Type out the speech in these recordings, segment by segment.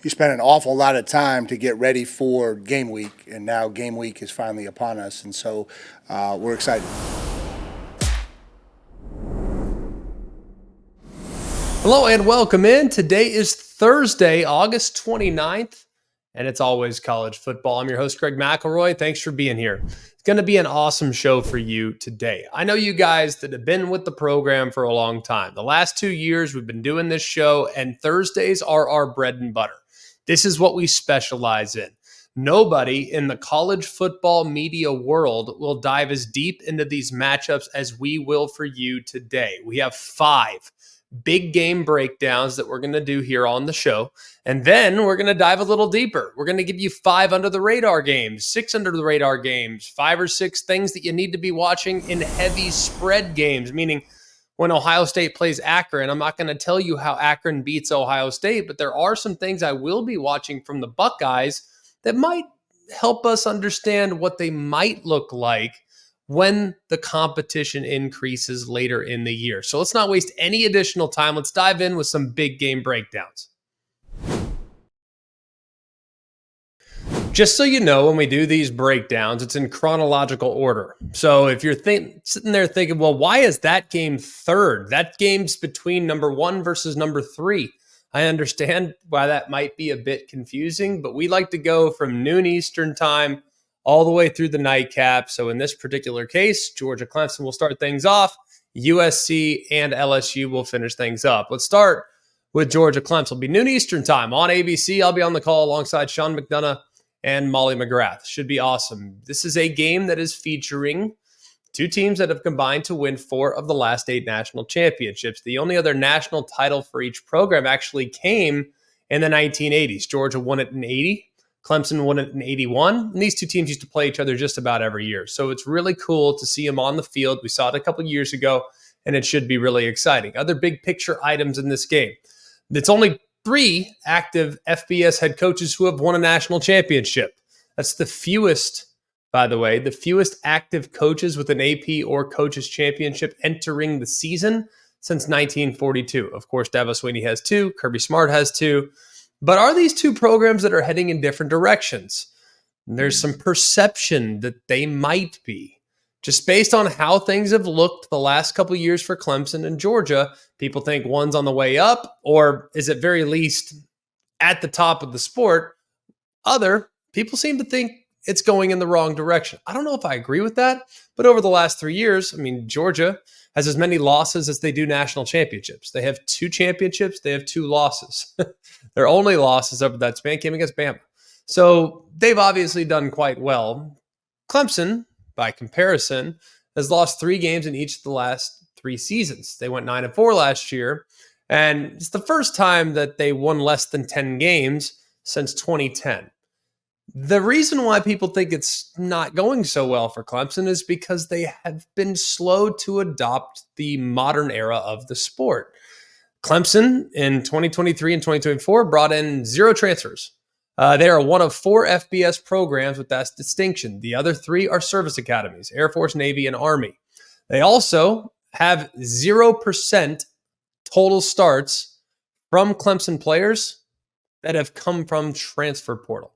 you spend an awful lot of time to get ready for game week, and now game week is finally upon us, and so we're excited. Hello and welcome in. Today is Thursday, August 29th, and it's always college football. I'm your host, Greg McElroy. Thanks for being here. It's going to be an awesome show for you today. I know you guys that have been with the program for a long time. The last 2 years, we've been doing this show, and Thursdays are our bread and butter. This is what we specialize in. Nobody in the college football media world will dive as deep into these matchups as we will for you today. We have 5 big game breakdowns that we're going to do here on the show. And then we're going to dive a little deeper. We're going to give you 5 under the radar games, 6 under the radar games, 5 or 6 things that you need to be watching in heavy spread games, meaning when Ohio State plays Akron. I'm not going to tell you how Akron beats Ohio State, but there are some things I will be watching from the Buckeyes that might help us understand what they might look like when the competition increases later in the year. So let's not waste any additional time. Let's dive in with some big game breakdowns. Just so you know, when we do these breakdowns, it's in chronological order. So if you're sitting there thinking, well, why is that game third? That game's between number 1 versus number 3. I understand why that might be a bit confusing, but we like to go from noon Eastern time all the way through the nightcap. So in this particular case, Georgia Clemson will start things off. USC and LSU will finish things up. Let's start with Georgia Clemson. It'll be noon Eastern time on ABC. I'll be on the call alongside Sean McDonough and Molly McGrath. Should be awesome. This is a game that is featuring 2 teams that have combined to win 4 of the last 8 national championships. The only other national title for each program actually came in the 1980s. Georgia won it in 80. Clemson won it in 81. And these 2 teams used to play each other just about every year. So it's really cool to see them on the field. We saw it a couple years ago, and it should be really exciting. Other big picture items in this game. It's only 3 active FBS head coaches who have won a national championship. That's the fewest, by the way, the fewest active coaches with an AP or coaches championship entering the season since 1942. Of course, Dabo Swinney has 2. Kirby Smart has 2. But are these 2 programs that are heading in different directions? There's some perception that they might be. Just based on how things have looked the last couple of years for Clemson and Georgia, people think one's on the way up, or is at very least at the top of the sport. Other people seem to think it's going in the wrong direction. I don't know if I agree with that, but over the last 3 years, I mean, Georgia has as many losses as they do national championships. They have 2 championships. They have 2 losses. Their only losses over that span came against Bama. So they've obviously done quite well. Clemson, by comparison, has lost 3 games in each of the last 3 seasons. They went 9-4 last year, and it's the first time that they won less than 10 games since 2010. The reason why people think it's not going so well for Clemson is because they have been slow to adopt the modern era of the sport. Clemson in 2023 and 2024 brought in 0 transfers. They are one of 4 FBS programs with that distinction. The other 3 are service academies, Air Force, Navy, and Army. They also have 0% total starts from Clemson players that have come from transfer portal.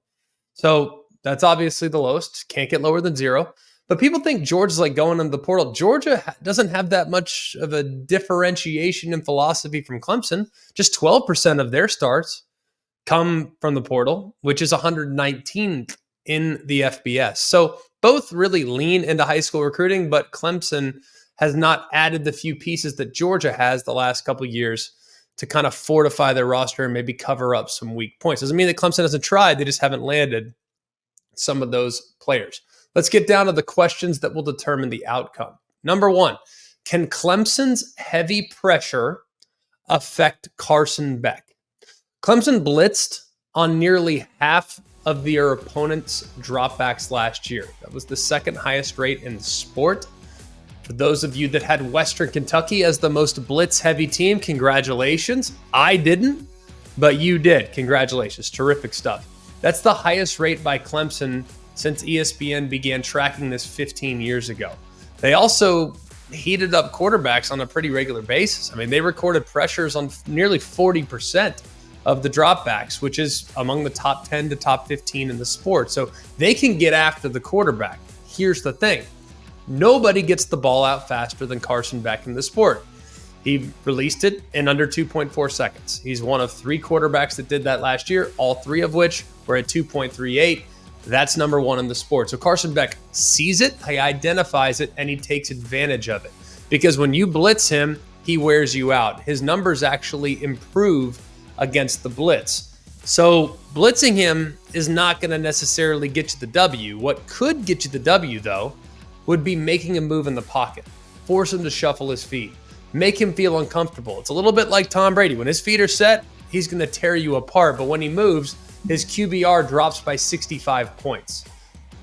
So that's obviously the lowest. Can't get lower than 0. But people think Georgia's like going into the portal. Georgia doesn't have that much of a differentiation in philosophy from Clemson. Just 12% of their starts come from the portal, which is 119th in the FBS. So both really lean into high school recruiting, but Clemson has not added the few pieces that Georgia has the last couple of years to kind of fortify their roster and maybe cover up some weak points. Doesn't mean that Clemson hasn't tried. They just haven't landed some of those players. Let's get down to the questions that will determine the outcome. Number 1, can Clemson's heavy pressure affect Carson Beck? Clemson blitzed on nearly half of their opponents' dropbacks last year. That was the 2nd highest rate in the sport. For those of you that had Western Kentucky as the most blitz-heavy team, congratulations. I didn't, but you did. Congratulations. Terrific stuff. That's the highest rate by Clemson since ESPN began tracking this 15 years ago. They also heated up quarterbacks on a pretty regular basis. I mean, they recorded pressures on nearly 40% of the dropbacks, which is among the top 10 to top 15 in the sport. So they can get after the quarterback. Here's the thing. Nobody gets the ball out faster than Carson Beck in the sport. He released it in under 2.4 seconds. He's one of 3 quarterbacks that did that last year, all 3 of which were at 2.38. That's number 1 in the sport. So Carson Beck sees it, he identifies it, and he takes advantage of it. Because when you blitz him, he wears you out. His numbers actually improve against the blitz. So blitzing him is not going to necessarily get you the W. What could get you the W, though, would be making a move in the pocket. Force him to shuffle his feet. Make him feel uncomfortable. It's a little bit like Tom Brady. When his feet are set, he's going to tear you apart. But when he moves, his QBR drops by 65 points.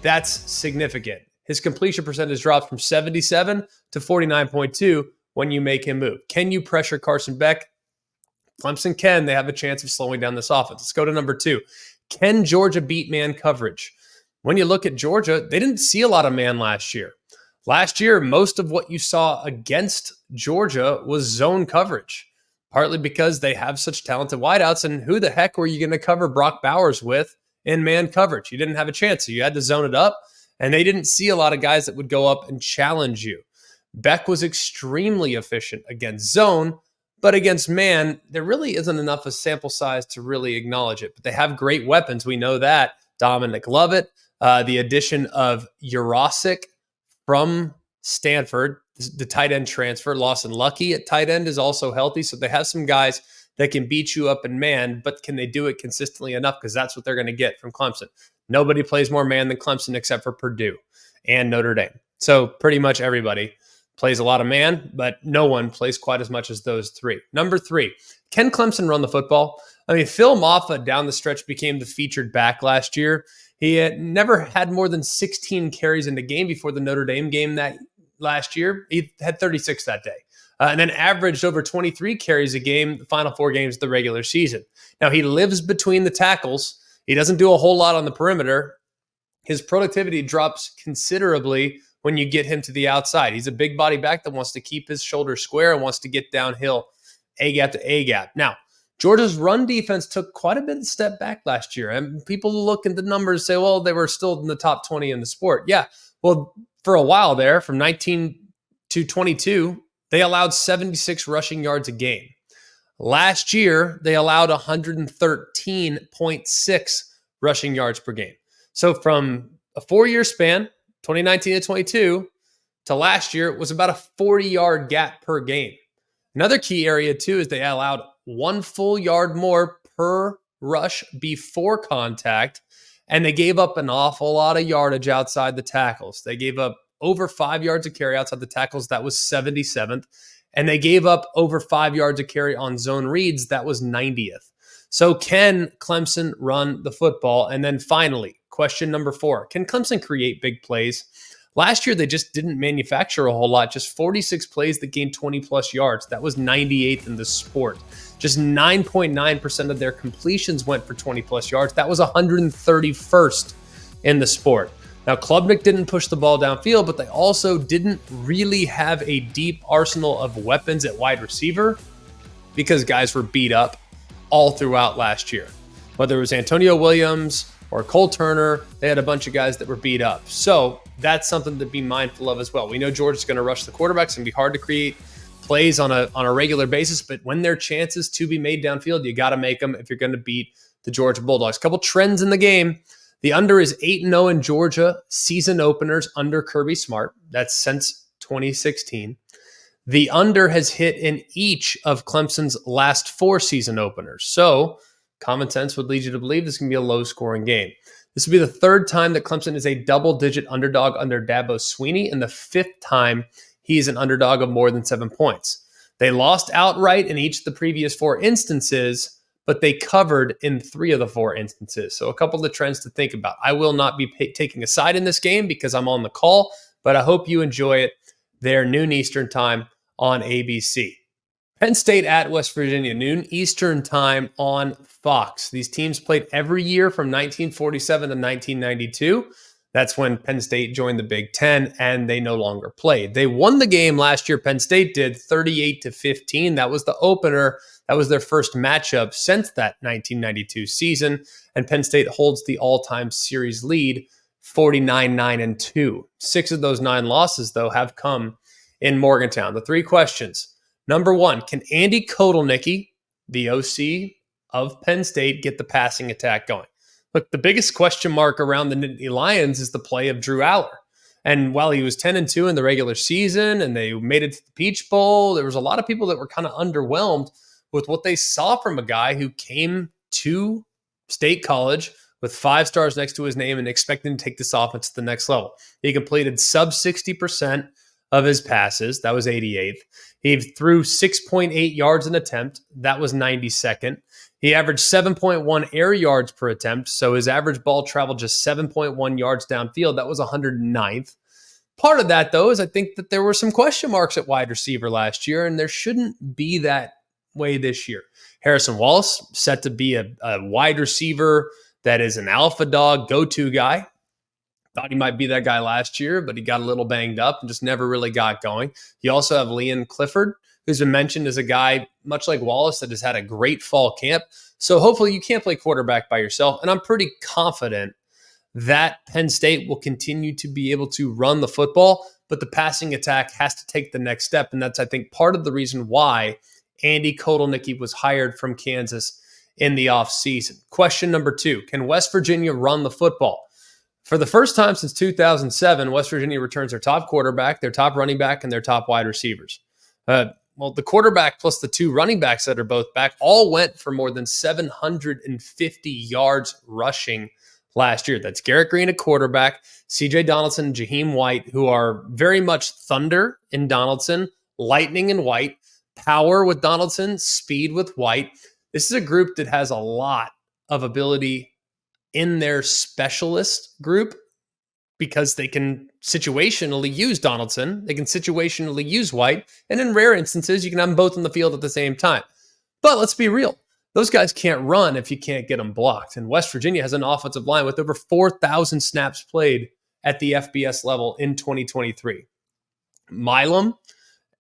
That's significant. His completion percentage drops from 77 to 49.2 when you make him move. Can you pressure Carson Beck? Clemson can. They have a chance of slowing down this offense. Let's go to number 2. Can Georgia beat man coverage? When you look at Georgia, they didn't see a lot of man last year. Last year, most of what you saw against Georgia was zone coverage, partly because they have such talented wideouts. And who the heck were you going to cover Brock Bowers with in man coverage? You didn't have a chance. So you had to zone it up, and they didn't see a lot of guys that would go up and challenge you. Beck was extremely efficient against zone, but against man, there really isn't enough of sample size to really acknowledge it. But they have great weapons. We know that. Dominic Lovett, the addition of Urosic from Stanford, the tight end transfer. Lawson Lucky at tight end is also healthy. So they have some guys that can beat you up in man, but can they do it consistently enough? Because that's what they're going to get from Clemson. Nobody plays more man than Clemson except for Purdue and Notre Dame. So pretty much everybody plays a lot of man, but no one plays quite as much as those 3. Number 3, can Clemson run the football? I mean, Phil Maffa down the stretch became the featured back last year. He had never had more than 16 carries in the game before the Notre Dame game that last year. He had 36 that day. And then averaged over 23 carries a game the final 4 games of the regular season. Now, he lives between the tackles. He doesn't do a whole lot on the perimeter. His productivity drops considerably when you get him to the outside. He's a big body back that wants to keep his shoulders square and wants to get downhill A-gap to A-gap. Now, Georgia's run defense took quite a bit of step back last year. And people look at the numbers and say, well, they were still in the top 20 in the sport. Yeah, well, for a while there, from 19 to 22, they allowed 76 rushing yards a game. Last year, they allowed 113.6 rushing yards per game. So from a 4-year span, 2019 to 22, to last year, it was about a 40-yard gap per game. Another key area, too, is they allowed 1 full yard more per rush before contact, and they gave up an awful lot of yardage outside the tackles. They gave up over 5 yards of carry outside the tackles. That was 77th. And they gave up over 5 yards of carry on zone reads. That was 90th. So can Clemson run the football? And then finally, question number 4, can Clemson create big plays? Last year, they just didn't manufacture a whole lot. Just 46 plays that gained 20-plus yards. That was 98th in the sport. Just 9.9% of their completions went for 20-plus yards. That was 131st in the sport. Now, Klubnik didn't push the ball downfield, but they also didn't really have a deep arsenal of weapons at wide receiver because guys were beat up all throughout last year. Whether it was Antonio Williams or Cole Turner, they had a bunch of guys that were beat up. So that's something to be mindful of as well. We know Georgia's going to rush the quarterbacks. It's going to be hard to create plays on a regular basis, but when there are chances to be made downfield, you got to make them if you're going to beat the Georgia Bulldogs. A couple trends in the game. The under is 8-0 in Georgia season openers under Kirby Smart. That's since 2016. The under has hit in each of Clemson's last 4 season openers. So common sense would lead you to believe this is going to be a low-scoring game. This will be the 3rd time that Clemson is a double-digit underdog under Dabo Swinney and the 5th time he's an underdog of more than 7 points. They lost outright in each of the previous 4 instances, but they covered in 3 of the 4 instances. So a couple of the trends to think about. I will not be taking a side in this game because I'm on the call, but I hope you enjoy it. They're noon Eastern time on ABC. Penn State at West Virginia, noon Eastern time on Fox. These teams played every year from 1947 to 1992. That's when Penn State joined the Big Ten and they no longer played. They won the game last year, Penn State did, 38-15. That was the opener. That was their first matchup since that 1992 season. And Penn State holds the all-time series lead, 49-9-2. 6 of those 9 losses, though, have come in Morgantown. The 3 questions. Number 1, can Andy Kotelnicki, the OC of Penn State, get the passing attack going? Look, the biggest question mark around the Nittany Lions is the play of Drew Aller. And while he was 10-2 in the regular season and they made it to the Peach Bowl, there was a lot of people that were kind of underwhelmed with what they saw from a guy who came to State College with 5 stars next to his name and expecting to take this offense to the next level. He completed sub 60% of his passes. That was 88th. He threw 6.8 yards an attempt. That was 92nd. He averaged 7.1 air yards per attempt, so his average ball traveled just 7.1 yards downfield. That was 109th. Part of that, though, is I think that there were some question marks at wide receiver last year, and there shouldn't be that way this year. Harrison Wallace, set to be a wide receiver that is an alpha dog, go-to guy. Thought he might be that guy last year, but he got a little banged up and just never really got going. You also have Leon Clifford, who's been mentioned as a guy, much like Wallace, that has had a great fall camp. So hopefully you can't play quarterback by yourself. And I'm pretty confident that Penn State will continue to be able to run the football, but the passing attack has to take the next step. And that's, I think, part of the reason why Andy Kotelnicki was hired from Kansas in the offseason. Question number 2, can West Virginia run the football? For the first time since 2007, West Virginia returns their top quarterback, their top running back, and their top wide receivers. Well, the quarterback plus the 2 running backs that are both back all went for more than 750 yards rushing last year. That's Garrett Green at quarterback, C.J. Donaldson, and Jaheim White, who are very much thunder in Donaldson, lightning in White, power with Donaldson, speed with White. This is a group that has a lot of ability in their specialist group because they can situationally use Donaldson, they can situationally use White, and in rare instances, you can have them both on the field at the same time. But let's be real. Those guys can't run if you can't get them blocked. And West Virginia has an offensive line with over 4,000 snaps played at the FBS level in 2023. Milam,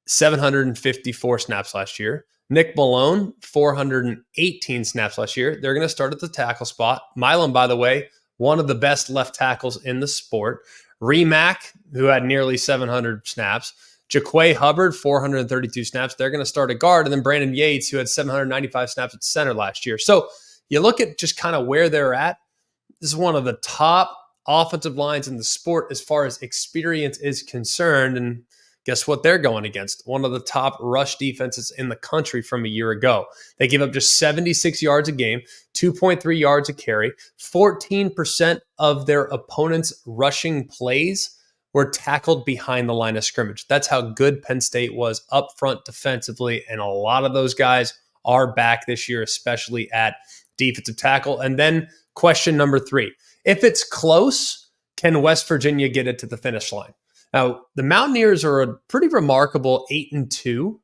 754 snaps last year. Nick Malone, 418 snaps last year. They're going to start at the tackle spot. Milam, by the way, one of the best left tackles in the sport. Remack, who had nearly 700 snaps. Jaquay Hubbard, 432 snaps. They're going to start at guard. And then Brandon Yates, who had 795 snaps at center last year. So you look at just kind of where they're at. This is one of the top offensive lines in the sport as far as experience is concerned. And guess what they're going against? One of the top rush defenses in the country from a year ago. They give up just 76 yards a game, 2.3 yards a carry. 14% of their opponents' rushing plays were tackled behind the line of scrimmage. That's how good Penn State was up front defensively, and a lot of those guys are back this year, especially at defensive tackle. And then question number 3. If it's close, can West Virginia get it to the finish line? Now, the Mountaineers are a pretty remarkable 8-2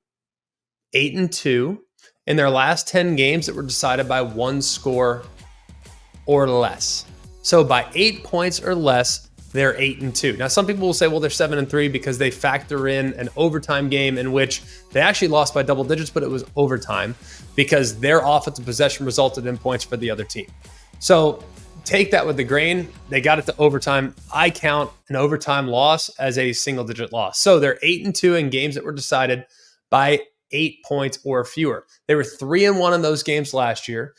in their last 10 games that were decided by 1 score or less. So by 8 points or less, they're 8-2. Now, some people will say, well, they're 7-3 because they factor in an overtime game in which they actually lost by double digits, but it was overtime because their offensive possession resulted in points for the other team. So take that with a grain. They got it to overtime. I count an overtime loss as a single-digit loss. So they're 8-2 in games that were decided by 8 points or fewer. They were 3-1 in those games last year,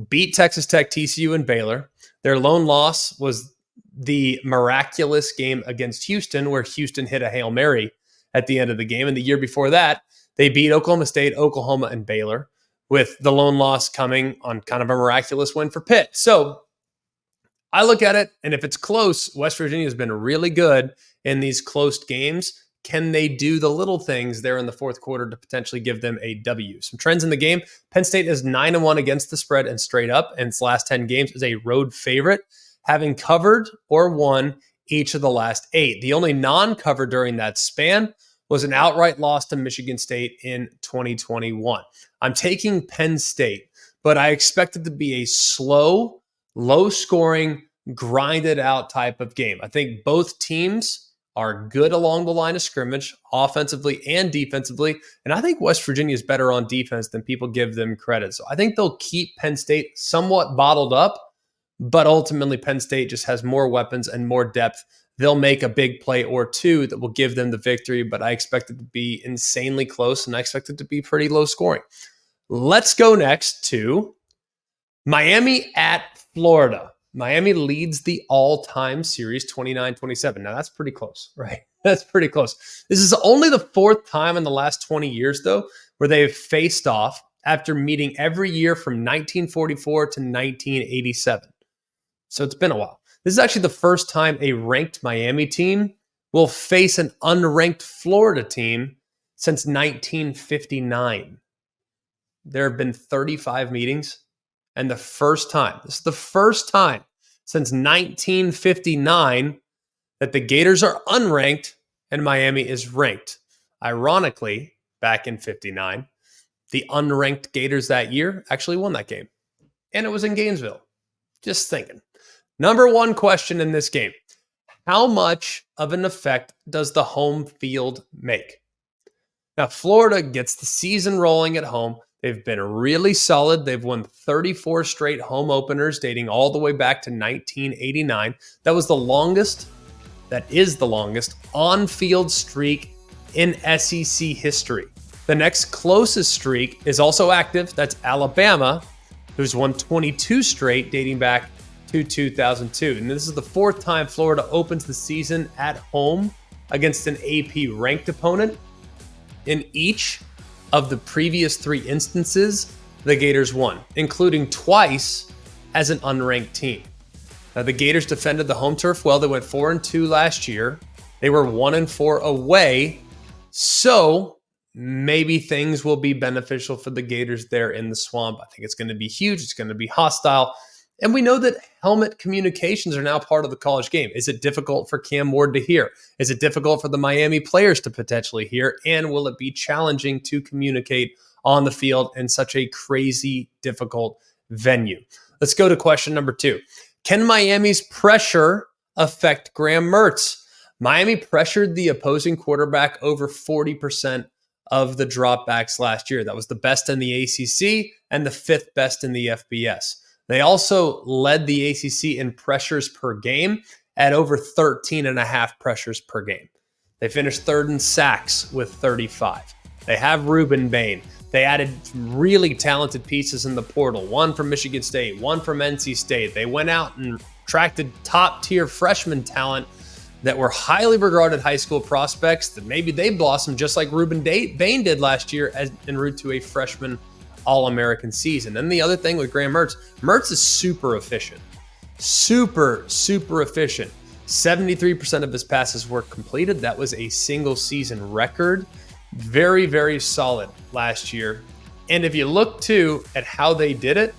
beat Texas Tech, TCU, and Baylor. Their lone loss was the miraculous game against Houston, where Houston hit a Hail Mary at the end of the game. And the year before that, they beat Oklahoma State, Oklahoma, and Baylor, with the lone loss coming on kind of a miraculous win for Pitt. So I look at it, and if it's close, West Virginia has been really good in these close games. Can they do the little things there in the fourth quarter to potentially give them a W? Some trends in the game. Penn State is 9-1 against the spread and straight up, and its last 10 games is a road favorite, having covered or won each of the last 8. The only non-cover during that span was an outright loss to Michigan State in 2021. I'm taking Penn State, but I expect it to be a slow, low-scoring, grinded out type of game. I think both teams are good along the line of scrimmage, offensively and defensively. And I think West Virginia is better on defense than people give them credit. So I think they'll keep Penn State somewhat bottled up, but ultimately Penn State just has more weapons and more depth. They'll make a big play or two that will give them the victory, but I expect it to be insanely close, and I expect it to be pretty low scoring. Let's go next to Miami at Florida. Miami leads the all-time series 29-27. Now, that's pretty close, right? That's pretty close. This is only the fourth time in the last 20 years, though, where they've faced off after meeting every year from 1944 to 1987. So it's been a while. This is actually the first time a ranked Miami team will face an unranked Florida team since 1959. There have been 35 meetings, and this is the first time since 1959 that the Gators are unranked and Miami is ranked. Ironically, back in 59, the unranked Gators that year actually won that game, and it was in Gainesville. Just thinking. Number one question in this game: how much of an effect does the home field make? Now, Florida gets the season rolling at home. They've been really solid. They've won 34 straight home openers dating all the way back to 1989. That is the longest on-field streak in SEC history. The next closest streak is also active. That's Alabama, who's won 22 straight dating back to 2002. And this is the fourth time Florida opens the season at home against an AP ranked opponent. In each of the previous three instances, the Gators won, including twice as an unranked team. Now, the Gators defended the home turf well. They went 4-2 last year. They were 1-4 away. So maybe things will be beneficial for the Gators there in the swamp. I think it's going to be huge. It's going to be hostile. And we know that helmet communications are now part of the college game. Is it difficult for Cam Ward to hear? Is it difficult for the Miami players to potentially hear? And will it be challenging to communicate on the field in such a crazy, difficult venue? Let's go to question number 2. Can Miami's pressure affect Graham Mertz? Miami pressured the opposing quarterback over 40% of the dropbacks last year. That was the best in the ACC and the 5th best in the FBS. They also led the ACC in pressures per game at over 13.5 pressures per game. They finished 3rd in sacks with 35. They have Ruben Bain. They added really talented pieces in the portal, one from Michigan State, one from NC State. They went out and attracted top-tier freshman talent that were highly regarded high school prospects that maybe they blossomed just like Ruben Bain did last year en route to a freshman All-American season. And the other thing with Graham Mertz is super efficient. Super efficient. 73% of his passes were completed. That was a single season record. Very solid last year. And if you look too at how they did it,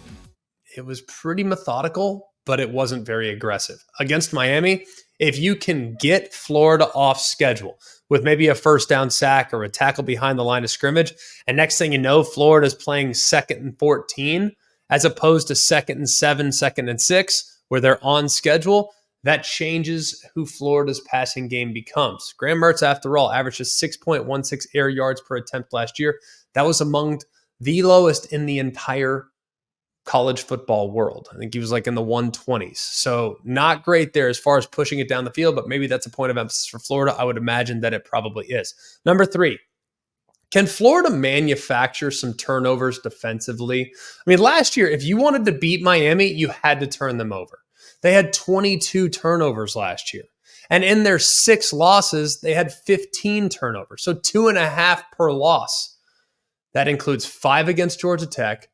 it was pretty methodical, but it wasn't very aggressive. Against Miami, if you can get Florida off schedule with maybe a first down sack or a tackle behind the line of scrimmage, and next thing you know, Florida's playing 2nd and 14 as opposed to 2nd and 7, 2nd and 6, where they're on schedule, that changes who Florida's passing game becomes. Graham Mertz, after all, averaged just 6.16 air yards per attempt last year. That was among the lowest in the entire college football world. I think he was like in the 120s. So not great there as far as pushing it down the field, but maybe that's a point of emphasis for Florida. I would imagine that it probably is. Number 3, can Florida manufacture some turnovers defensively? I mean, last year, if you wanted to beat Miami, you had to turn them over. They had 22 turnovers last year. And in their 6 losses, they had 15 turnovers. So 2.5 per loss. That includes 5 against Georgia Tech,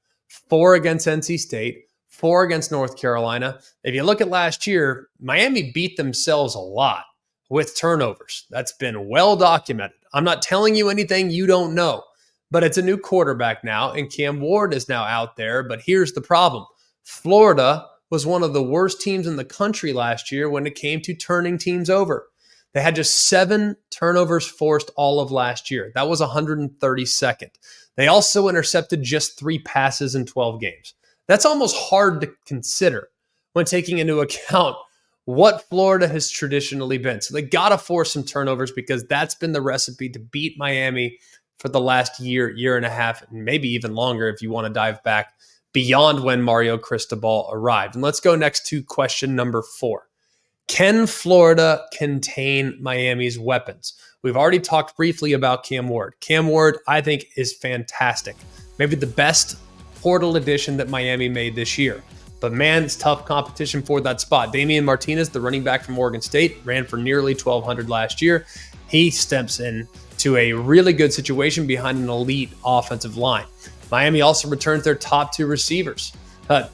4 against NC State, 4 against North Carolina. If you look at last year, Miami beat themselves a lot with turnovers. That's been well documented. I'm not telling you anything you don't know, but it's a new quarterback now, and Cam Ward is now out there. But here's the problem. Florida was one of the worst teams in the country last year when it came to turning teams over. They had just 7 turnovers forced all of last year. That was 132nd. They also intercepted just 3 passes in 12 games. That's almost hard to consider when taking into account what Florida has traditionally been. So they got to force some turnovers because that's been the recipe to beat Miami for the last year and a half, and maybe even longer if you want to dive back beyond when Mario Cristobal arrived. And let's go next to question number 4. Can Florida contain Miami's weapons? We've already talked briefly about Cam Ward. Cam Ward, I think, is fantastic. Maybe the best portal addition that Miami made this year. But man, it's tough competition for that spot. Damian Martinez, the running back from Oregon State, ran for nearly 1,200 last year. He steps in to a really good situation behind an elite offensive line. Miami also returned their top 2 receivers.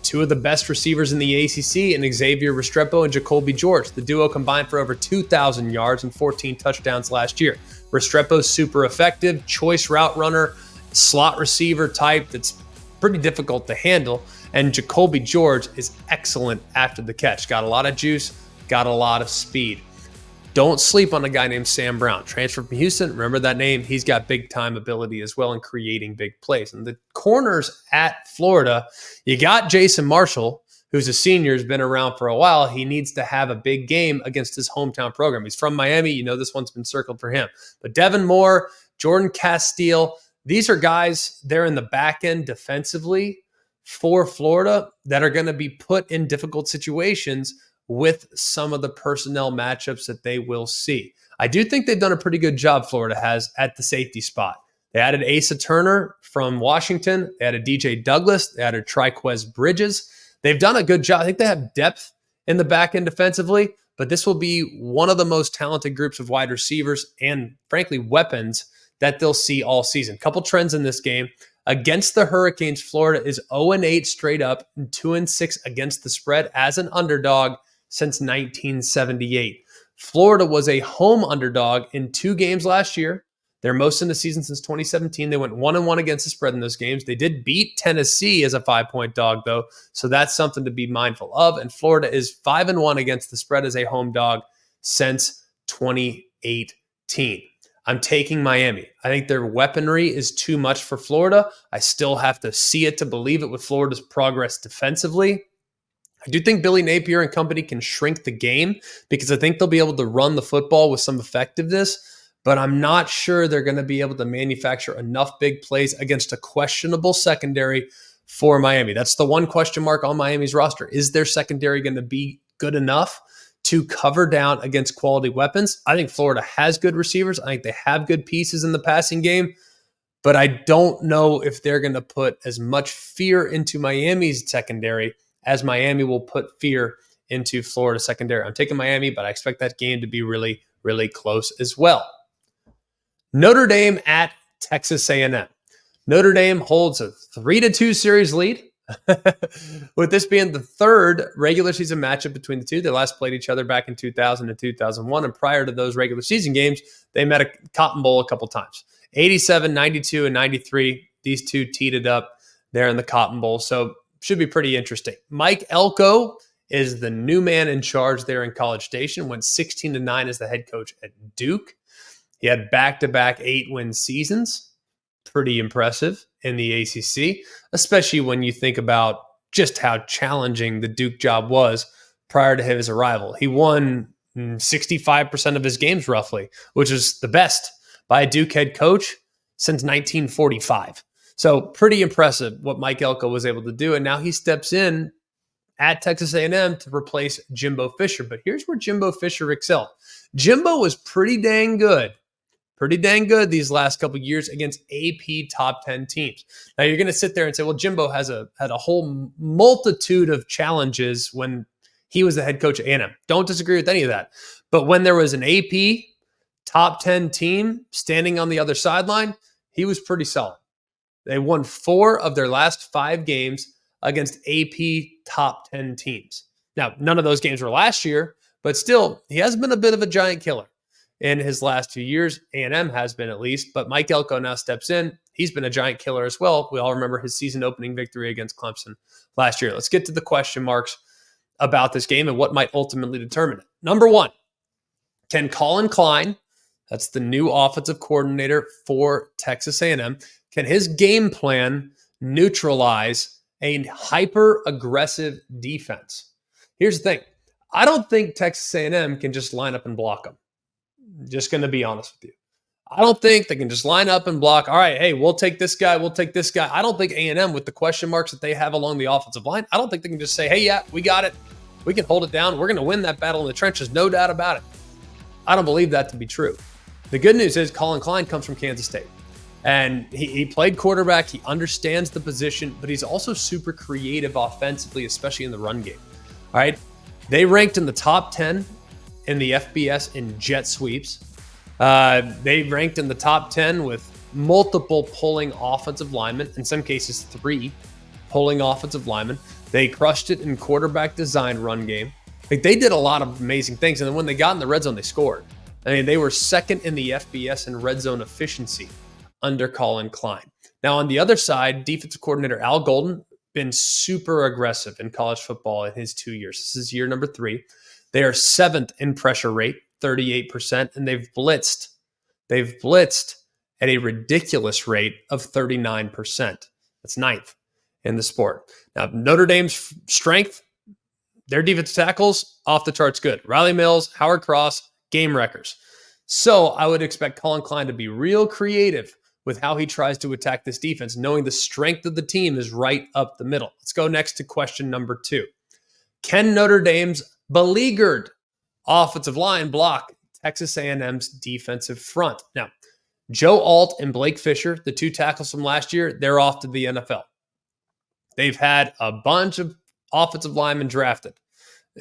2 of the best receivers in the ACC, and Xavier Restrepo and Jacoby George. The duo combined for over 2,000 yards and 14 touchdowns last year. Restrepo's super effective, choice route runner, slot receiver type that's pretty difficult to handle. And Jacoby George is excellent after the catch. Got a lot of juice, got a lot of speed. Don't sleep on a guy named Sam Brown. Transferred from Houston. Remember that name? He's got big-time ability as well in creating big plays. And the corners at Florida, you got Jason Marshall, who's a senior, has been around for a while. He needs to have a big game against his hometown program. He's from Miami. You know this one's been circled for him. But Devin Moore, Jordan Castile, these are guys there in the back end defensively for Florida that are going to be put in difficult situations with some of the personnel matchups that they will see. I do think they've done a pretty good job, Florida has, at the safety spot. They added Asa Turner from Washington. They added DJ Douglas. They added Triquez Bridges. They've done a good job. I think they have depth in the back end defensively, but this will be one of the most talented groups of wide receivers and, frankly, weapons that they'll see all season. Couple trends in this game. Against the Hurricanes, Florida is 0-8 straight up and 2-6 against the spread as an underdog since 1978. Florida was a home underdog in 2 games last year. They're most in the season since 2017. They went 1-1 against the spread in those games. They did beat Tennessee as a 5-point dog, though, so that's something to be mindful of. And Florida is 5-1 against the spread as a home dog since 2018. I'm taking Miami. I think their weaponry is too much for Florida. I still have to see it to believe it with Florida's progress defensively. I do think Billy Napier and company can shrink the game because I think they'll be able to run the football with some effectiveness, but I'm not sure they're going to be able to manufacture enough big plays against a questionable secondary for Miami. That's the one question mark on Miami's roster. Is their secondary going to be good enough to cover down against quality weapons? I think Florida has good receivers. I think they have good pieces in the passing game, but I don't know if they're going to put as much fear into Miami's secondary as Miami will put fear into Florida secondary. I'm taking Miami, but I expect that game to be really, really close as well. Notre Dame at Texas A&M. Notre Dame holds a 3-2 series lead, with this being the 3rd regular season matchup between the two. They last played each other back in 2000 and 2001, and prior to those regular season games, they met a Cotton Bowl a couple times. 87, 92, and 93, these two teed it up there in the Cotton Bowl, so should be pretty interesting. Mike Elko is the new man in charge there in College Station, went 16-9 as the head coach at Duke. He had back-to-back 8-win seasons. Pretty impressive in the ACC, especially when you think about just how challenging the Duke job was prior to his arrival. He won 65% of his games roughly, which is the best by a Duke head coach since 1945. So pretty impressive what Mike Elko was able to do. And now he steps in at Texas A&M to replace Jimbo Fisher. But here's where Jimbo Fisher excelled. Jimbo was pretty dang good these last couple of years against AP top 10 teams. Now you're going to sit there and say, well, Jimbo had a whole multitude of challenges when he was the head coach at A&M. Don't disagree with any of that. But when there was an AP top 10 team standing on the other sideline, he was pretty solid. They won 4 of their last 5 games against AP top 10 teams. Now, none of those games were last year, but still, he has been a bit of a giant killer in his last few years. A&M has been, at least, but Mike Elko now steps in. He's been a giant killer as well. We all remember his season opening victory against Clemson last year. Let's get to the question marks about this game and what might ultimately determine it. Number 1, can Colin Klein, that's the new offensive coordinator for Texas A&M, can his game plan neutralize a hyper-aggressive defense? Here's the thing. I don't think Texas A&M can just line up and block them. Just going to be honest with you. I don't think they can just line up and block. All right, hey, we'll take this guy. We'll take this guy. I don't think A&M, with the question marks that they have along the offensive line, I don't think they can just say, hey, yeah, we got it. We can hold it down. We're going to win that battle in the trenches. No doubt about it. I don't believe that to be true. The good news is Colin Klein comes from Kansas State. And he played quarterback. He understands the position, but he's also super creative offensively, especially in the run game. All right. They ranked in the top 10 in the FBS in jet sweeps. They ranked in the top 10 with multiple pulling offensive linemen, in some cases 3 pulling offensive linemen. They crushed it in quarterback design run game. Like, they did a lot of amazing things. And then when they got in the red zone, they scored. I mean, they were second in the FBS in red zone efficiency under Colin Klein. Now, on the other side, defensive coordinator Al Golden been super aggressive in college football in his 2 years. This is year number 3. They are 7th in pressure rate, 38%, and they've blitzed. They've blitzed at a ridiculous rate of 39%. That's 9th in the sport. Now, Notre Dame's strength, their defensive tackles, off the charts good. Riley Mills, Howard Cross, game wreckers. So I would expect Colin Klein to be real creative with how he tries to attack this defense, knowing the strength of the team is right up the middle. Let's go next to question number 2. Can Notre Dame's beleaguered offensive line block Texas A&M's defensive front? Now, Joe Alt and Blake Fisher, the 2 tackles from last year, they're off to the NFL. They've had a bunch of offensive linemen drafted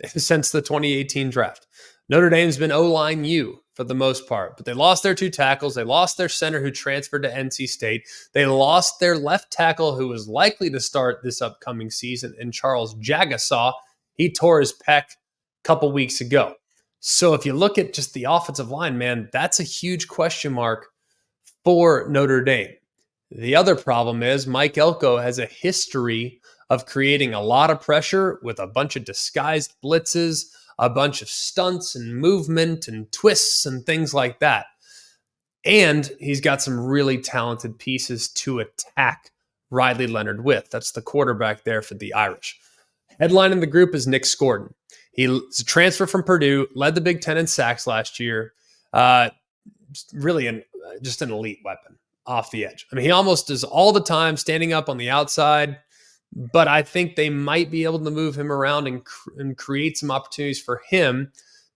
since the 2018 draft. Notre Dame's been O-line U for the most part, but they lost their 2 tackles. They lost their center who transferred to NC State. They lost their left tackle who was likely to start this upcoming season, and Charles Jagasaw. He tore his pec a couple weeks ago. So if you look at just the offensive line, man, that's a huge question mark for Notre Dame. The other problem is Mike Elko has a history of creating a lot of pressure with a bunch of disguised blitzes, a bunch of stunts and movement and twists and things like that. And he's got some really talented pieces to attack Riley Leonard with. That's the quarterback there for the Irish. Headlining the group is Nick Scordon. He's a transfer from Purdue, led the Big Ten in sacks last year. Really just an elite weapon off the edge. I mean, he almost is all the time standing up on the outside, but I think they might be able to move him around and create some opportunities for him.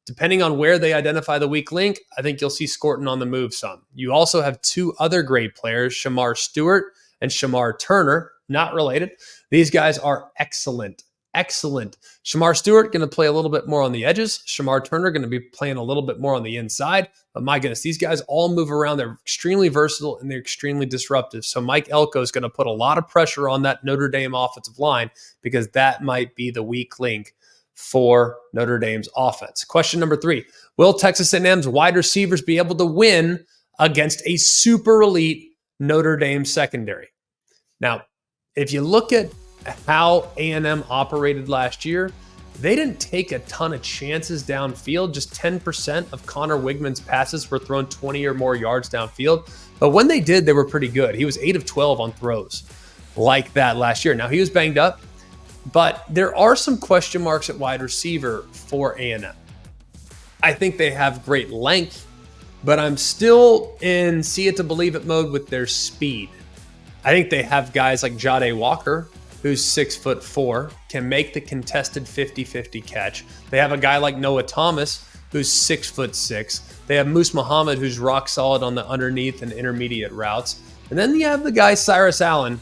Depending on where they identify the weak link, I think you'll see Scordon on the move some. You also have 2 other great players, Shamar Stewart and Shamar Turner, not related. These guys are excellent. Shamar Stewart going to play a little bit more on the edges. Shamar Turner going to be playing a little bit more on the inside. But my goodness, these guys all move around. They're extremely versatile and they're extremely disruptive. So Mike Elko is going to put a lot of pressure on that Notre Dame offensive line because that might be the weak link for Notre Dame's offense. Question number 3, will Texas A&M's wide receivers be able to win against a super elite Notre Dame secondary? Now, if you look at how A&M operated last year, they didn't take a ton of chances downfield. Just 10% of Connor Wigman's passes were thrown 20 or more yards downfield. But when they did, they were pretty good. He was 8 of 12 on throws like that last year. Now, he was banged up, but there are some question marks at wide receiver for A&M. I think they have great length, but I'm still in see it to believe it mode with their speed. I think they have guys like Jade Walker, who's 6'4", can make the contested 50-50 catch. They have a guy like Noah Thomas, who's 6'6". They have Moose Muhammad, who's rock solid on the underneath and intermediate routes. And then you have the guy Cyrus Allen,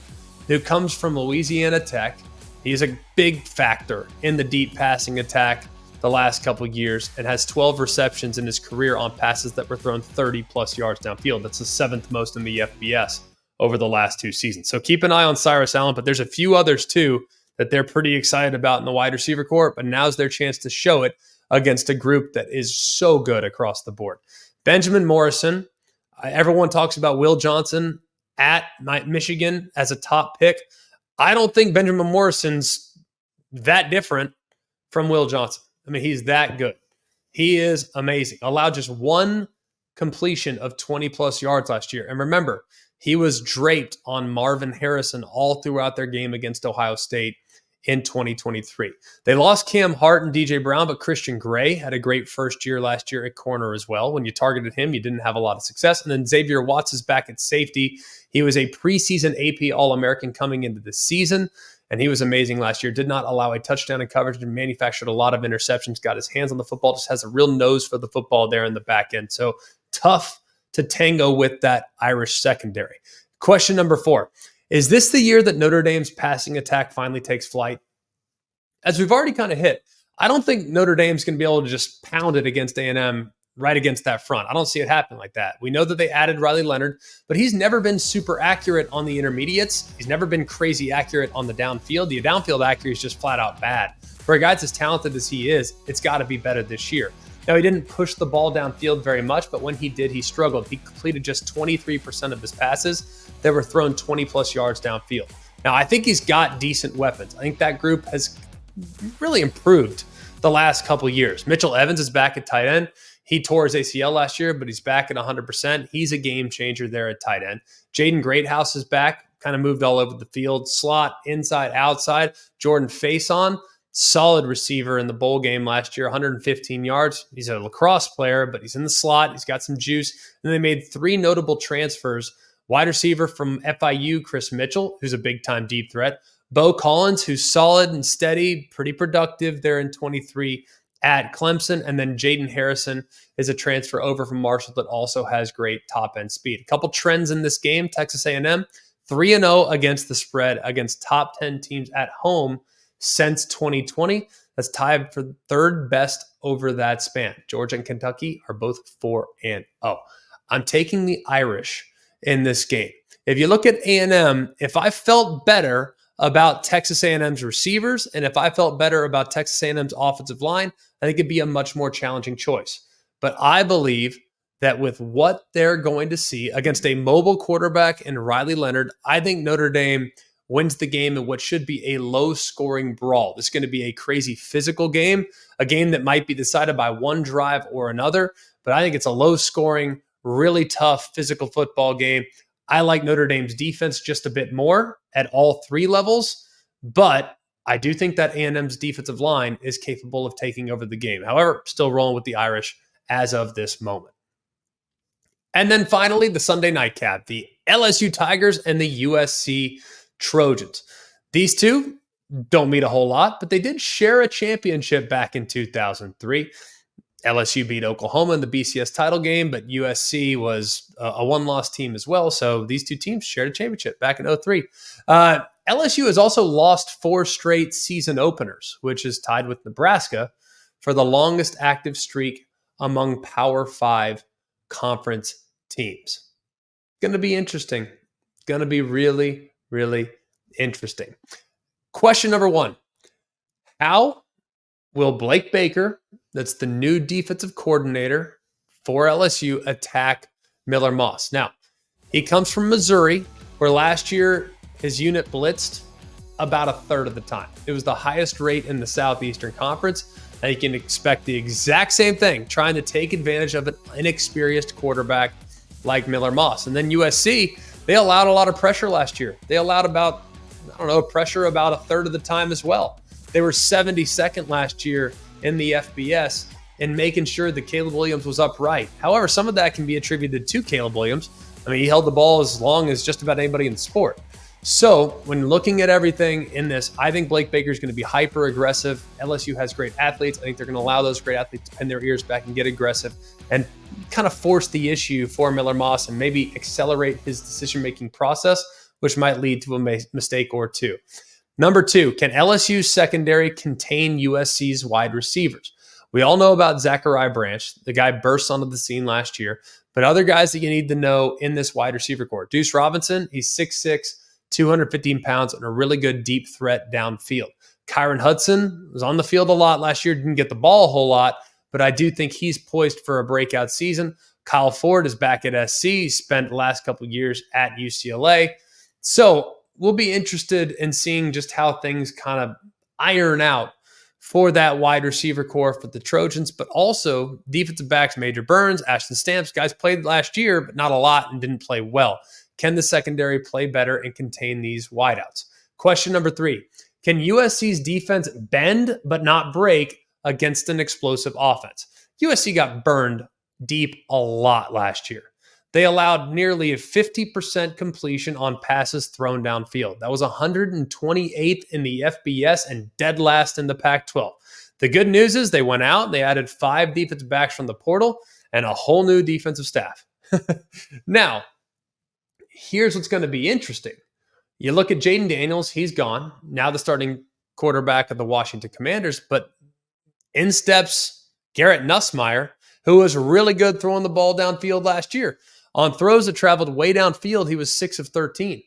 who comes from Louisiana Tech. He's a big factor in the deep passing attack the last couple of years and has 12 receptions in his career on passes that were thrown 30-plus yards downfield. That's the 7th most in the FBS over the last 2 seasons. So keep an eye on Cyrus Allen, but there's a few others too that they're pretty excited about in the wide receiver corps, but now's their chance to show it against a group that is so good across the board. Benjamin Morrison, everyone talks about Will Johnson at Michigan as a top pick. I don't think Benjamin Morrison's that different from Will Johnson. I mean, he's that good. He is amazing. Allowed just 1 completion of 20-plus yards last year. And remember, he was draped on Marvin Harrison all throughout their game against Ohio State in 2023. They lost Cam Hart and DJ Brown, but Christian Gray had a great first year last year at corner as well. When you targeted him, you didn't have a lot of success. And then Xavier Watts is back at safety. He was a preseason AP All-American coming into the season, and he was amazing last year. Did not allow a touchdown in coverage and manufactured a lot of interceptions, got his hands on the football, just has a real nose for the football there in the back end. So tough to tango with that Irish secondary. Question number 4. Is this the year that Notre Dame's passing attack finally takes flight? As we've already kind of hit, I don't think Notre Dame's going to be able to just pound it against A&M right against that front. I don't see it happen like that. We know that they added Riley Leonard, but he's never been super accurate on the intermediates. He's never been crazy accurate on the downfield. The downfield accuracy is just flat out bad. For a guy that's as talented as he is, it's got to be better this year. Now, he didn't push the ball downfield very much, but when he did, he struggled. He completed just 23% of his passes that were thrown 20-plus yards downfield. Now, I think he's got decent weapons. I think that group has really improved the last couple years. Mitchell Evans is back at tight end. He tore his ACL last year, but he's back at 100%. He's a game changer there at tight end. Jaden Greathouse is back, kind of moved all over the field. Slot, inside, outside. Jordan Faison, solid receiver in the bowl game last year, 115 yards. He's a lacrosse player, but he's in the slot. He's got some juice. And they made 3 notable transfers. Wide receiver from FIU, Chris Mitchell, who's a big-time deep threat. Bo Collins, who's solid and steady, pretty productive there in 23 at Clemson. And then Jaden Harrison is a transfer over from Marshall that also has great top-end speed. A couple trends in this game. Texas A&M, 3-0 against the spread against top 10 teams at home since 2020. That's tied for third best over that span. Georgia and Kentucky are both 4-0. I'm taking the Irish in this game. If you look at A&M, if I felt better about Texas A&M's receivers and if I felt better about Texas A&M's offensive line, I think it'd be a much more challenging choice. But I believe that with what they're going to see against a mobile quarterback and Riley Leonard, I think Notre Dame wins the game in what should be a low-scoring brawl. This is going to be a crazy physical game, a game that might be decided by one drive or another, but I think it's a low-scoring, really tough physical football game. I like Notre Dame's defense just a bit more at all 3 levels, but I do think that A&M's defensive line is capable of taking over the game. However, still rolling with the Irish as of this moment. And then finally, the Sunday nightcap, the LSU Tigers and the USC Trojans. These two don't mean a whole lot, but they did share a championship back in 2003. LSU beat Oklahoma in the BCS title game, but USC was a one-loss team as well. So these two teams shared a championship back in 2003. LSU has also lost 4 straight season openers, which is tied with Nebraska for the longest active streak among Power 5 conference teams. Going to be interesting. Going to be really, really interesting. Question number 1. How will Blake Baker, that's the new defensive coordinator for LSU, attack Miller Moss? Now, he comes from Missouri, where last year his unit blitzed about a third of the time. It was the highest rate in the Southeastern Conference, and you can expect the exact same thing, trying to take advantage of an inexperienced quarterback like Miller Moss. And then USC, they allowed a lot of pressure last year. They allowed pressure about a third of the time as well. They were 72nd last year in the FBS in making sure that Caleb Williams was upright. However, some of that can be attributed to Caleb Williams. I mean, he held the ball as long as just about anybody in the sport. So when looking at everything in this, I think Blake Baker is going to be hyper aggressive. LSU has great athletes. I think they're going to allow those great athletes to pin their ears back and get aggressive and kind of force the issue for Miller Moss and maybe accelerate his decision-making process, which might lead to a mistake or two. Number 2, can LSU's secondary contain USC's wide receivers? We all know about Zachariah Branch. The guy burst onto the scene last year. But other guys that you need to know in this wide receiver core. Deuce Robinson, he's 6'6", 215 pounds, and a really good deep threat downfield. Kyron Hudson was on the field a lot last year, didn't get the ball a whole lot, but I do think he's poised for a breakout season. Kyle Ford is back at SC. He spent the last couple of years at UCLA. So we'll be interested in seeing just how things kind of iron out for that wide receiver core for the Trojans, but also defensive backs, Major Burns, Ashton Stamps, guys played last year, but not a lot and didn't play well. Can the secondary play better and contain these wideouts? Question number 3, Can USC's defense bend but not break against an explosive offense? USC got burned deep a lot last year. They allowed nearly a 50% completion on passes thrown downfield. That was 128th in the FBS and dead last in the Pac-12. The good news is they went out, they added 5 defensive backs from the portal and a whole new defensive staff. Now, here's what's going to be interesting. You look at Jaden Daniels, he's gone. Now the starting quarterback of the Washington Commanders, but in steps Garrett Nussmeier, who was really good throwing the ball downfield last year. On throws that traveled way downfield, he was 6 of 13.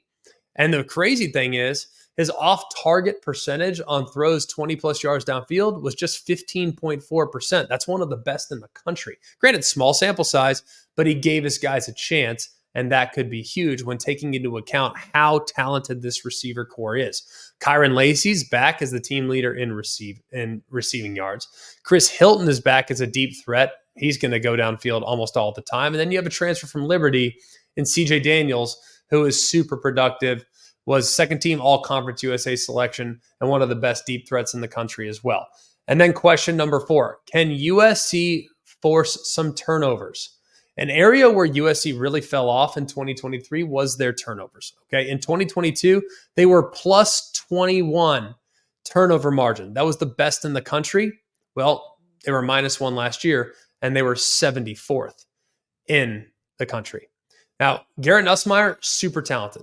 And the crazy thing is, his off-target percentage on throws 20-plus yards downfield was just 15.4%. That's one of the best in the country. Granted, small sample size, but he gave his guys a chance, and that could be huge when taking into account how talented this receiver core is. Kyron Lacey's back as the team leader in receiving yards. Chris Hilton is back as a deep threat. He's going to go downfield almost all the time. And then you have a transfer from Liberty in CJ Daniels, who is super productive, was second-team All-Conference USA selection, and one of the best deep threats in the country as well. And then question number 4, can USC force some turnovers? An area where USC really fell off in 2023 was their turnovers. Okay, in 2022, they were plus 21 turnover margin. That was the best in the country. Well, they were minus 1 last year, and they were 74th in the country. Now, Garrett Nussmeier, super talented.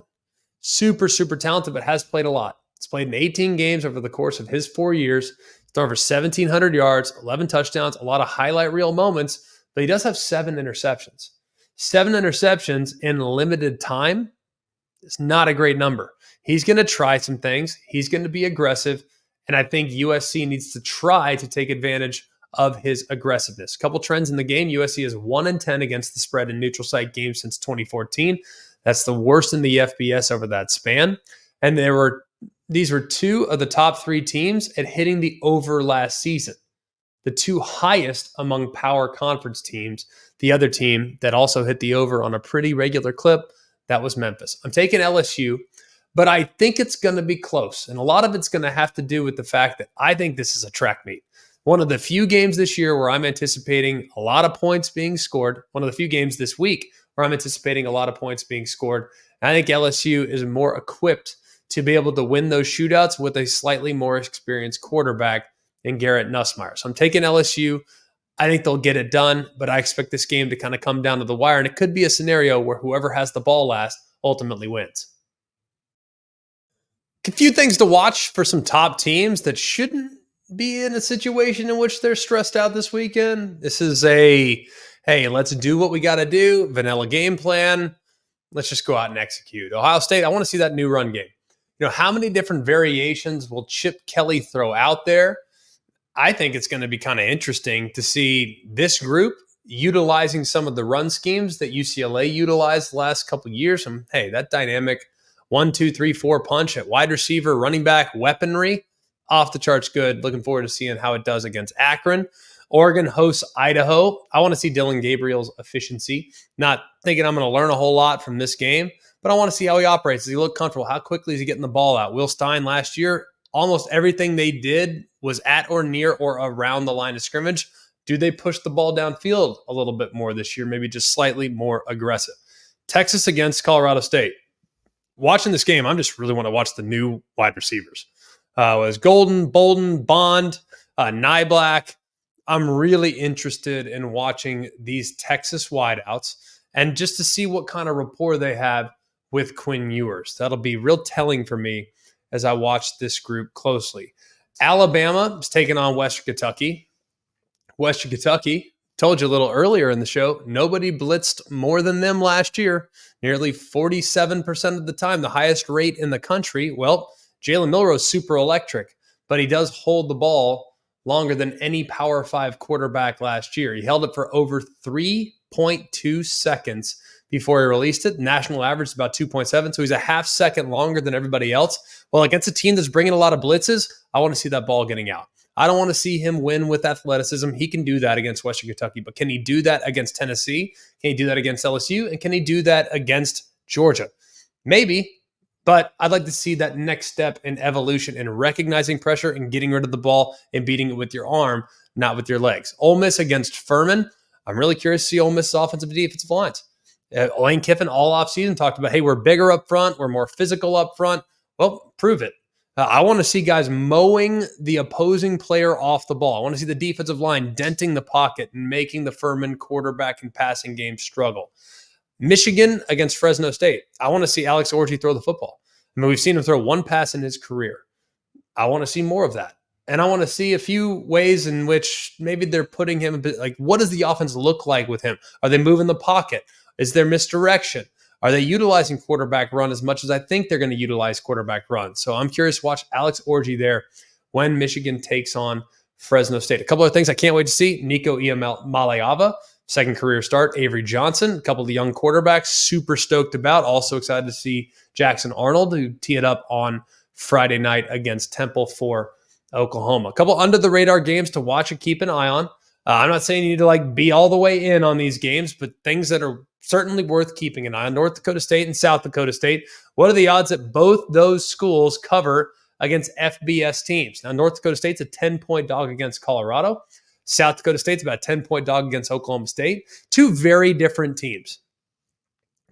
Super talented, but has played a lot. He's played in 18 games over the course of his 4 years. He's thrown over 1,700 yards, 11 touchdowns, a lot of highlight reel moments, but he does have 7 interceptions. 7 interceptions in limited time is not a great number. He's going to try some things. He's going to be aggressive, and I think USC needs to try to take advantage of his aggressiveness. A couple trends in the game. USC is 1-10 against the spread in neutral site games since 2014. That's the worst in the FBS over that span. And these were 2 of the top 3 teams at hitting the over last season. The 2 highest among power conference teams. The other team that also hit the over on a pretty regular clip, that was Memphis. I'm taking LSU, but I think it's going to be close. And a lot of it's going to have to do with the fact that I think this is a track meet. One of the few games this year where I'm anticipating a lot of points being scored. One of the few games this week where I'm anticipating a lot of points being scored. And I think LSU is more equipped to be able to win those shootouts with a slightly more experienced quarterback than Garrett Nussmeier. So I'm taking LSU. I think they'll get it done, but I expect this game to kind of come down to the wire, and it could be a scenario where whoever has the ball last ultimately wins. A few things to watch for some top teams that shouldn't be in a situation in which they're stressed out this weekend. This is hey, let's do what we got to do. Vanilla game plan. Let's just go out and execute. Ohio State, I want to see that new run game. You know, how many different variations will Chip Kelly throw out there? I think it's going to be kind of interesting to see this group utilizing some of the run schemes that UCLA utilized the last couple of years. And hey, that dynamic 1, 2, 3, 4 punch at wide receiver, running back, weaponry, off the charts good. Looking forward to seeing how it does against Akron. Oregon hosts Idaho. I want to see Dylan Gabriel's efficiency. Not thinking I'm going to learn a whole lot from this game, but I want to see how he operates. Does he look comfortable? How quickly is he getting the ball out? Will Stein last year, almost everything they did was at or near or around the line of scrimmage. Do they push the ball downfield a little bit more this year? Maybe just slightly more aggressive. Texas against Colorado State. Watching this game, I just really want to watch the new wide receivers. It was Golden, Bolden, Bond, Nyblack. I'm really interested in watching these Texas wideouts and just to see what kind of rapport they have with Quinn Ewers. That'll be real telling for me as I watch this group closely. Alabama is taking on Western Kentucky. Western Kentucky, told you a little earlier in the show, nobody blitzed more than them last year, nearly 47% of the time, the highest rate in the country. Well, Jalen Milroe's super electric, but he does hold the ball longer than any Power 5 quarterback last year. He held it for over 3.2 seconds before he released it. National average is about 2.7, so he's a half second longer than everybody else. Well, against a team that's bringing a lot of blitzes, I want to see that ball getting out. I don't want to see him win with athleticism. He can do that against Western Kentucky, but can he do that against Tennessee? Can he do that against LSU? And can he do that against Georgia? Maybe, But I'd like to see that next step in evolution in recognizing pressure and getting rid of the ball and beating it with your arm, not with your legs. Ole Miss against Furman. I'm really curious to see Ole Miss's offensive and defensive lines. Lane Kiffin all offseason talked about, hey, we're bigger up front. We're more physical up front. Well, prove it. I want to see guys mowing the opposing player off the ball. I want to see the defensive line denting the pocket and making the Furman quarterback and passing game struggle. Michigan against Fresno State. I want to see Alex Orji throw the football. I mean, we've seen him throw one pass in his career. I want to see more of that. And I want to see a few ways in which maybe they're putting him a bit like, what does the offense look like with him? Are they moving the pocket? Is there misdirection? Are they utilizing quarterback run as much as I think they're going to utilize quarterback run? So I'm curious to watch Alex Orji there when Michigan takes on Fresno State. A couple of things I can't wait to see. Nico Iamaleava, second career start. Avery Johnson, a couple of the young quarterbacks, super stoked about. Also excited to see Jackson Arnold, who teed up on Friday night against Temple for Oklahoma. A couple under-the-radar games to watch and keep an eye on. I'm not saying you need to be all the way in on these games, but things that are certainly worth keeping an eye on. North Dakota State and South Dakota State. What are the odds that both those schools cover against FBS teams? Now, North Dakota State's a 10-point dog against Colorado. South Dakota State's about a 10-point dog against Oklahoma State. Two very different teams.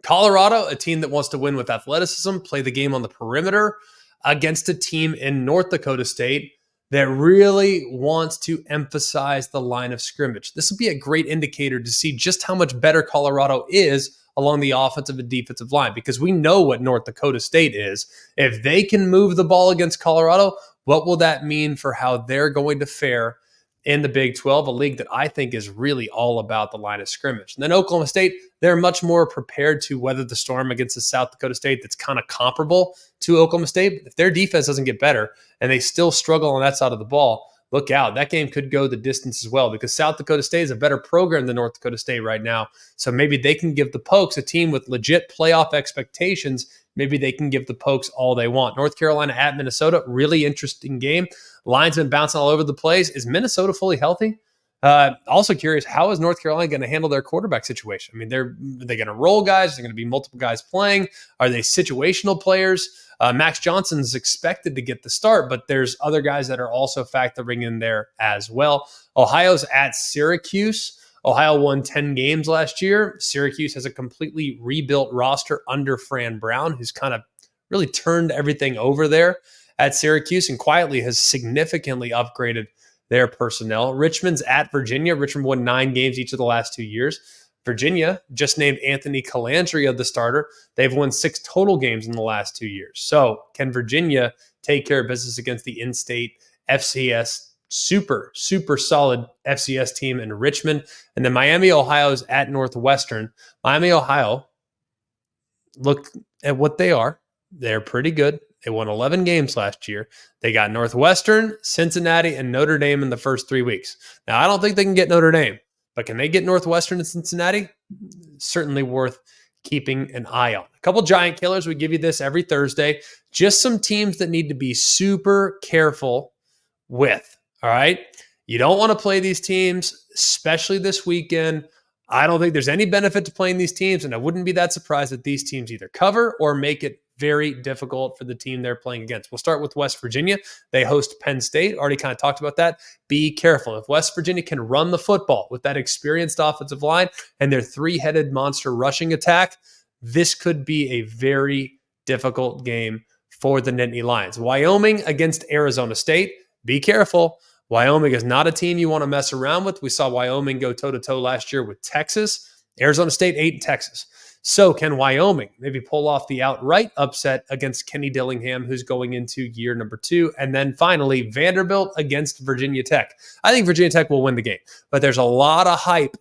Colorado, a team that wants to win with athleticism, play the game on the perimeter, against a team in North Dakota State that really wants to emphasize the line of scrimmage. This will be a great indicator to see just how much better Colorado is along the offensive and defensive line, because we know what North Dakota State is. If they can move the ball against Colorado, what will that mean for how they're going to fare in the Big 12, a league that I think is really all about the line of scrimmage? And then Oklahoma State, they're much more prepared to weather the storm against the South Dakota State that's kind of comparable to Oklahoma State. But if their defense doesn't get better and they still struggle on that side of the ball, look out. That game could go the distance as well, because South Dakota State is a better program than North Dakota State right now. So maybe they can give the Pokes, a team with legit playoff expectations, maybe they can give the Pokes all they want. North Carolina at Minnesota, really interesting game. Lines been bouncing all over the place. Is Minnesota fully healthy? Also curious, how is North Carolina going to handle their quarterback situation? I mean, are they going to roll guys? Are there going to be multiple guys playing? Are they situational players? Max Johnson's expected to get the start, but there's other guys that are also factoring in there as well. Ohio's at Syracuse. Ohio won 10 games last year. Syracuse has a completely rebuilt roster under Fran Brown, who's kind of really turned everything over there at Syracuse and quietly has significantly upgraded their personnel. Richmond's at Virginia. Richmond won 9 games each of the last 2 years. Virginia just named Anthony Calandria the starter. They've won 6 total games in the last 2 years. So can Virginia take care of business against the in-state FCS, super solid FCS team in Richmond? And then Miami, Ohio's at Northwestern. Miami, Ohio, look at what they are. They're pretty good. They won 11 games last year. They got Northwestern, Cincinnati, and Notre Dame in the first 3 weeks. Now, I don't think they can get Notre Dame, but can they get Northwestern and Cincinnati? Certainly worth keeping an eye on. A couple giant killers. We give you this every Thursday. Just some teams that need to be super careful with, all right? You don't want to play these teams, especially this weekend. I don't think there's any benefit to playing these teams, and I wouldn't be that surprised that these teams either cover or make it very difficult for the team they're playing against. We'll start with West Virginia. They host Penn State. Already kind of talked about that. Be careful. If West Virginia can run the football with that experienced offensive line and their 3-headed monster rushing attack, this could be a very difficult game for the Nittany Lions. Wyoming against Arizona State. Be careful. Wyoming is not a team you want to mess around with. We saw Wyoming go toe-to-toe last year with Texas. Arizona State 8 Texas. So can Wyoming maybe pull off the outright upset against Kenny Dillingham, who's going into year number 2? And then finally, Vanderbilt against Virginia Tech. I think Virginia Tech will win the game, but there's a lot of hype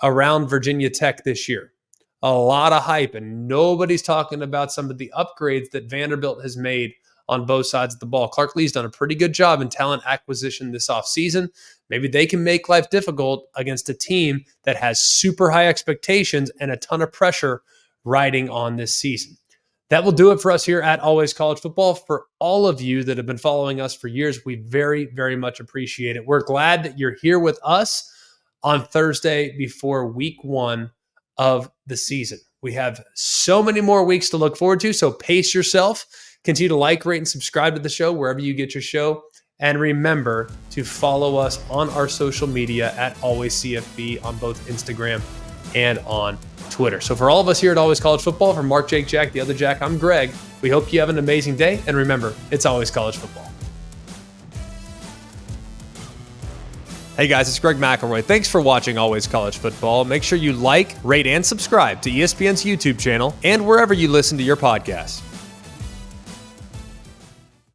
around Virginia Tech this year. A lot of hype, and nobody's talking about some of the upgrades that Vanderbilt has made on both sides of the ball. Clark Lee's done a pretty good job in talent acquisition this offseason. Maybe they can make life difficult against a team that has super high expectations and a ton of pressure riding on this season. That will do it for us here at Always College Football. For all of you that have been following us for years, we very, very much appreciate it. We're glad that you're here with us on Thursday before week 1 of the season. We have so many more weeks to look forward to, so pace yourself. Continue to like, rate, and subscribe to the show wherever you get your show. And remember to follow us on our social media at AlwaysCFB on both Instagram and on Twitter. So for all of us here at Always College Football, from Mark, Jake, Jack, the other Jack, I'm Greg. We hope you have an amazing day. And remember, it's always college football. Hey guys, it's Greg McElroy. Thanks for watching Always College Football. Make sure you like, rate, and subscribe to ESPN's YouTube channel and wherever you listen to your podcasts.